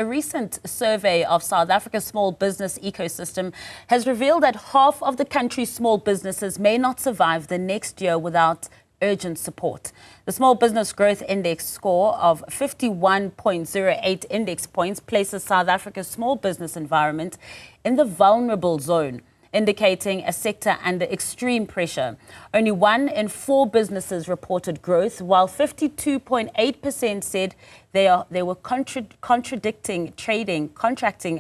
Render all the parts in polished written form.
A recent survey of South Africa's small business ecosystem has revealed that half of the country's small businesses may not survive the next year without urgent support. The Small Business Growth Index score of 51.08 index points places South Africa's small business environment in the vulnerable zone, indicating a sector under extreme pressure. Only 1 in 4 businesses reported growth, while 52.8% said they were contracting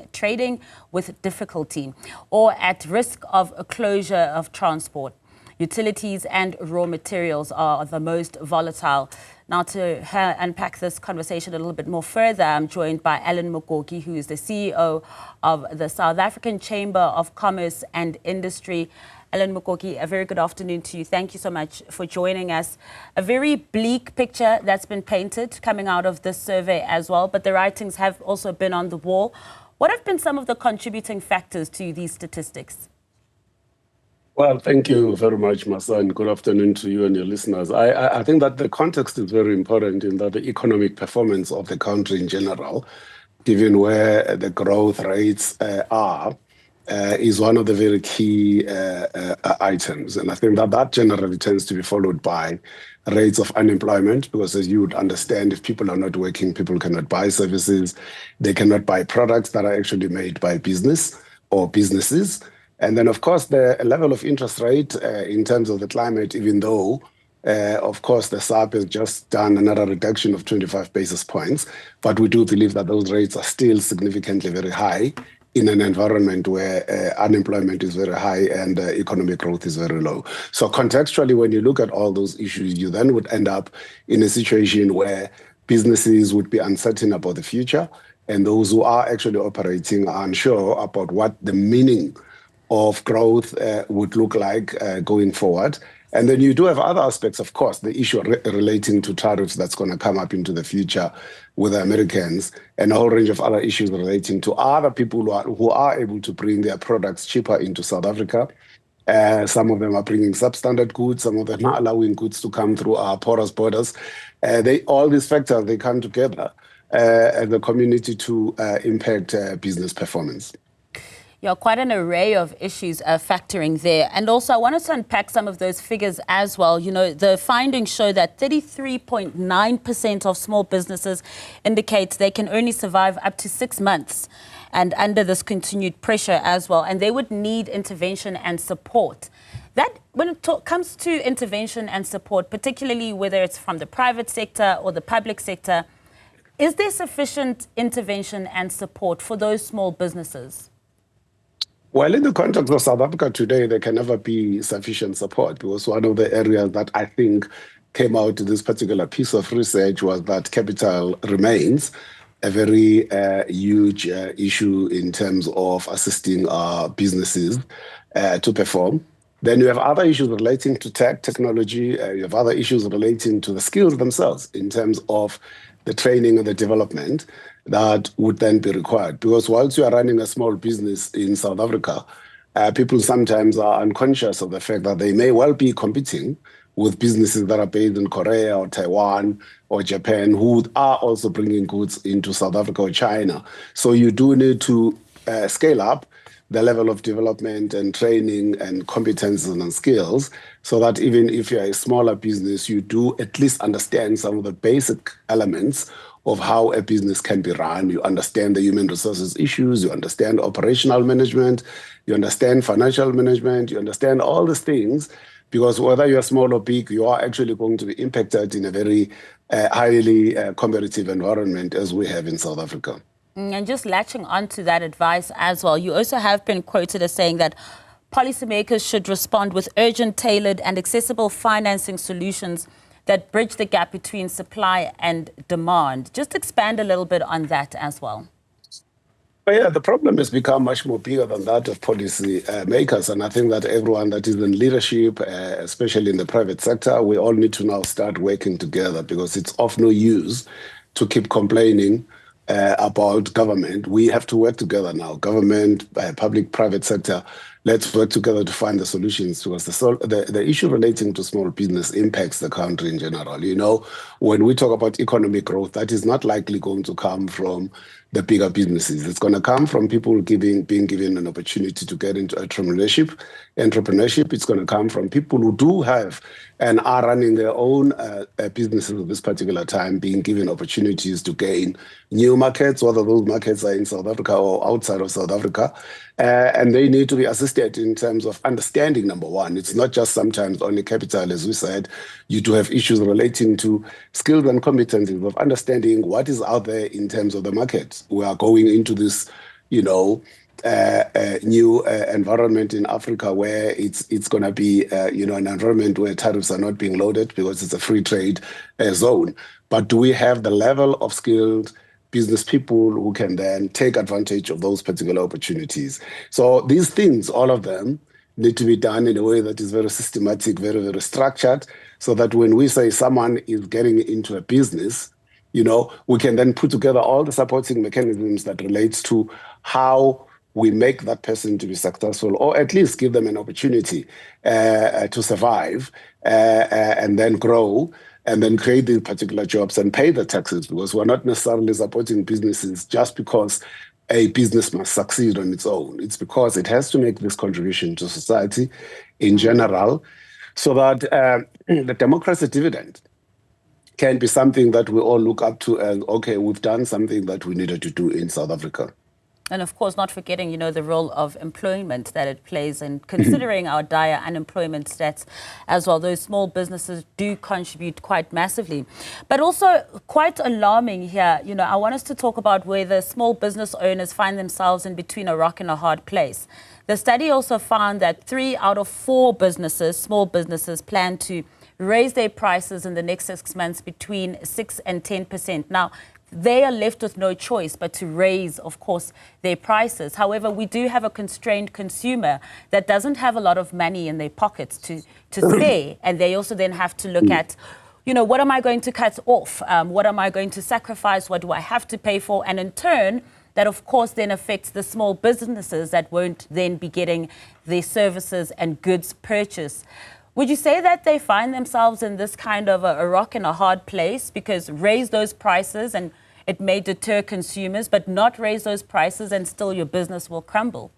trading with difficulty or at risk of a closure of transport. Utilities and raw materials are the most volatile. Now, to unpack this conversation a little bit more further, I'm joined by Mukoki, who is the CEO of the South African Chamber of Commerce and Industry. Mukoki, a very good afternoon to you. Thank you so much for joining us. A very bleak picture that's been painted coming out of this survey as well, but the writings have also been on the wall. What have been some of the contributing factors to these statistics? Well, thank you very much, Masa, and good afternoon to you and your listeners. I think that the context is very important in that the economic performance of the country in general, given where the growth rates are, is one of the very key items. And I think that that generally tends to be followed by rates of unemployment, because as you would understand, if people are not working, people cannot buy services, they cannot buy products that are actually made by business or businesses. And then, of course, the level of interest rate in terms of the climate, even though, of course, the SARB has just done another reduction of 25 basis points, but we do believe that those rates are still significantly very high in an environment where unemployment is very high and economic growth is very low. So contextually, when you look at all those issues, you then would end up in a situation where businesses would be uncertain about the future, and those who are actually operating are unsure about what the meaning of growth would look like going forward. And then you do have other aspects, of course, the issue relating to tariffs that's going to come up into the future with the Americans, and a whole range of other issues relating to other people who are able to bring their products cheaper into South Africa. Some of them are bringing substandard goods, some of them are allowing goods to come through our porous borders. All these factors, they come together as a community to impact business performance. Yeah, quite an array of issues factoring there. And also, I wanted to unpack some of those figures as well. You know, the findings show that 33.9% of small businesses indicate they can only survive up to 6 months and under this continued pressure as well. And they would need intervention and support. That, when it comes to intervention and support, particularly whether it's from the private sector or the public sector, is there sufficient intervention and support for those small businesses? Well, in the context of South Africa today, there can never be sufficient support, because one of the areas that I think came out in this particular piece of research was that capital remains a very huge issue in terms of assisting our businesses to perform. Then you have other issues relating to technology. You have other issues relating to the skills themselves in terms of the training and the development that would then be required. Because whilst you are running a small business in South Africa, people sometimes are unconscious of the fact that they may well be competing with businesses that are based in Korea or Taiwan or Japan, who are also bringing goods into South Africa or China. So you do need to scale up the level of development and training and competences and skills, so that even if you're a smaller business, you do at least understand some of the basic elements of how a business can be run. You understand the human resources issues, you understand operational management, you understand financial management, you understand all these things, because whether you're small or big, you are actually going to be impacted in a very highly competitive environment as we have in South Africa. And just latching onto that advice as well, you also have been quoted as saying that policymakers should respond with urgent, tailored and accessible financing solutions that bridge the gap between supply and demand. Just expand a little bit on that as well. Well, yeah, the problem has become much more bigger than that of policy makers. And I think that everyone that is in leadership, especially in the private sector, we all need to now start working together, because it's of no use to keep complaining about government. We have to work together now. Government, public, private sector. let's work together to find the solutions, because the issue relating to small business impacts the country in general. You know, when we talk about economic growth, that is not likely going to come from the bigger businesses. It's going to come from people being given an opportunity to get into entrepreneurship. It's going to come from people who do have and are running their own businesses at this particular time, being given opportunities to gain new markets, whether those markets are in South Africa or outside of South Africa. And they need to be assisted in terms of understanding, number one. It's not just sometimes only capital, as we said. You do have issues relating to skills and competencies of understanding what is out there in terms of the market. We are going into this, you know, new environment in Africa where it's going to be, you know, an environment where tariffs are not being loaded because it's a free trade zone. But do we have the level of skilled business people who can then take advantage of those particular opportunities? So these things, all of them, need to be done in a way that is very systematic, very, very structured, so that when we say someone is getting into a business, you know, we can then put together all the supporting mechanisms that relates to how we make that person to be successful, or at least give them an opportunity to survive and then grow, and then create these particular jobs and pay the taxes, because we're not necessarily supporting businesses just because a business must succeed on its own. It's because it has to make this contribution to society in general, so that the democracy dividend can be something that we all look up to as, okay, we've done something that we needed to do in South Africa. And of course, not forgetting, you know, the role of employment that it plays, and considering our dire unemployment stats as well. Those small businesses do contribute quite massively. But also quite alarming here, you know, I want us to talk about where the small business owners find themselves in between a rock and a hard place. The study also found that 3 out of 4 businesses, small businesses, plan to raise their prices in the next 6 months between 6 and 10%. Now, they are left with no choice but to raise, of course, their prices. However, we do have a constrained consumer that doesn't have a lot of money in their pockets to spare. And they also then have to look at, you know, what am I going to cut off? What am I going to sacrifice? What do I have to pay for? And in turn, that, of course, then affects the small businesses that won't then be getting their services and goods purchased. Would you say that they find themselves in this kind of a rock and a hard place, because raise those prices and it may deter consumers, but not raise those prices and still your business will crumble?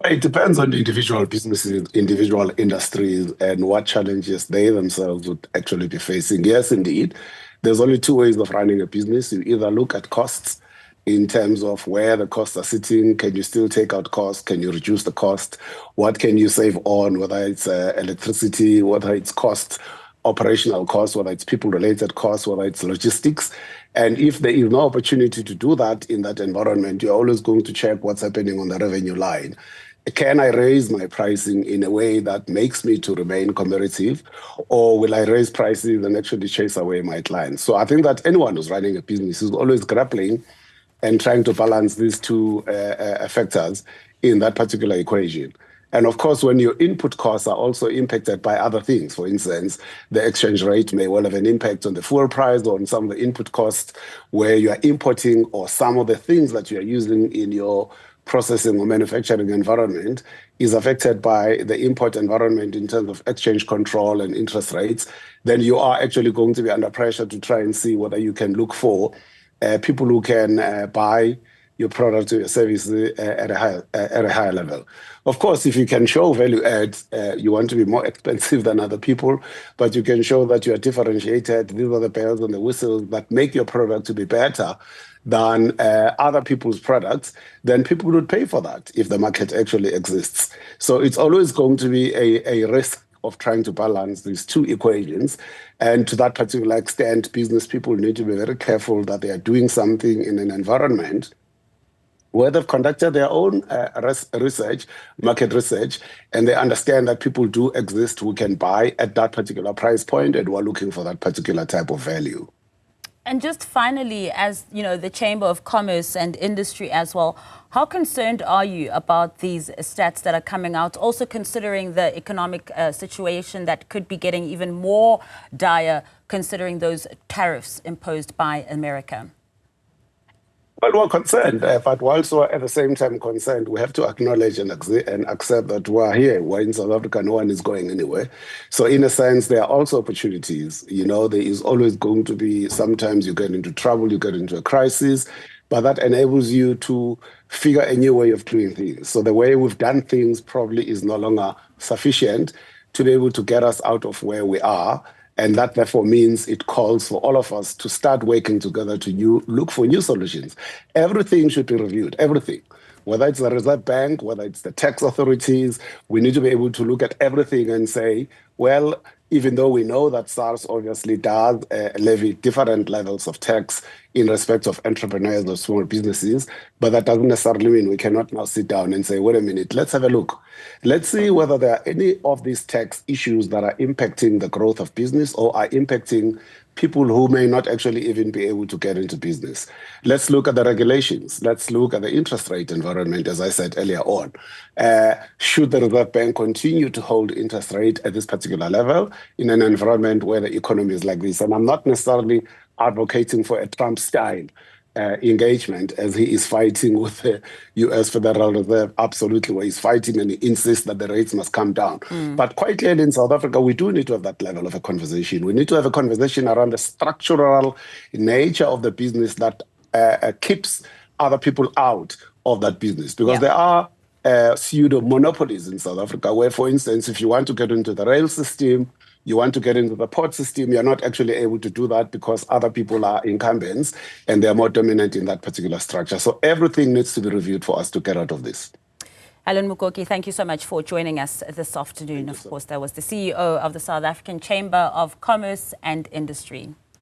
It depends on individual businesses, individual industries, and what challenges they themselves would actually be facing. Yes, indeed. There's only 2 ways of running a business. You either look at costs in terms of where the costs are sitting. Can you still take out costs? Can you reduce the cost? What can you save on, whether it's electricity, whether it's costs, operational costs, whether it's people-related costs, whether it's logistics. And if there is no opportunity to do that in that environment, you're always going to check what's happening on the revenue line. Can I raise my pricing in a way that makes me to remain competitive, or will I raise prices and actually chase away my clients? So I think that anyone who's running a business is always grappling and trying to balance these 2 factors in that particular equation. And of course, when your input costs are also impacted by other things, for instance, the exchange rate may well have an impact on the fuel price or on some of the input costs where you are importing, or some of the things that you are using in your processing or manufacturing environment is affected by the import environment in terms of exchange control and interest rates. Then you are actually going to be under pressure to try and see whether you can look for people who can buy your product or your service at a higher level. Of course, if you can show value add, you want to be more expensive than other people, but you can show that you are differentiated. These are the bells and the whistles that make your product to be better than other people's products, then people would pay for that if the market actually exists. So it's always going to be a risk of trying to balance these 2 equations. And to that particular extent, business people need to be very careful that they are doing something in an environment where they've conducted their own research, market research, and they understand that people do exist who can buy at that particular price point and who are looking for that particular type of value. And just finally, as you know, the Chamber of Commerce and Industry as well, how concerned are you about these stats that are coming out, also considering the economic situation that could be getting even more dire, considering those tariffs imposed by America? Well, we're concerned, but whilst we're at the same time concerned, we have to acknowledge and accept that we're here. We're in South Africa, no one is going anywhere. So in a sense, there are also opportunities. You know, there is always going to be, sometimes you get into trouble, you get into a crisis, but that enables you to figure a new way of doing things. So the way we've done things probably is no longer sufficient to be able to get us out of where we are. And that therefore means it calls for all of us to start working together to look for new solutions. Everything should be reviewed, everything. Whether it's the Reserve Bank, whether it's the tax authorities, we need to be able to look at everything and say, well, even though we know that SARS obviously does levy different levels of tax in respect of entrepreneurs or small businesses, but that doesn't necessarily mean we cannot now sit down and say, wait a minute, let's have a look. Let's see whether there are any of these tax issues that are impacting the growth of business or are impacting people who may not actually even be able to get into business. Let's look at the regulations. Let's look at the interest rate environment, as I said earlier on. Should the Reserve Bank continue to hold interest rate at this particular level in an environment where the economy is like this? And I'm not necessarily advocating for a Trump-style engagement as he is fighting with the U.S. Federal Reserve, absolutely, where he's fighting and he insists that the rates must come down. But quite clearly in South Africa, we do need to have that level of a conversation. We need to have a conversation around the structural nature of the business that keeps other people out of that business. Because there are pseudo monopolies in South Africa where, for instance, if you want to get into the rail system, you want to get into the port system, you're not actually able to do that because other people are incumbents and they're more dominant in that particular structure. So everything needs to be reviewed for us to get out of this. Alan Mukoki, thank you so much for joining us this afternoon. Of course, that was the CEO of the South African Chamber of Commerce and Industry.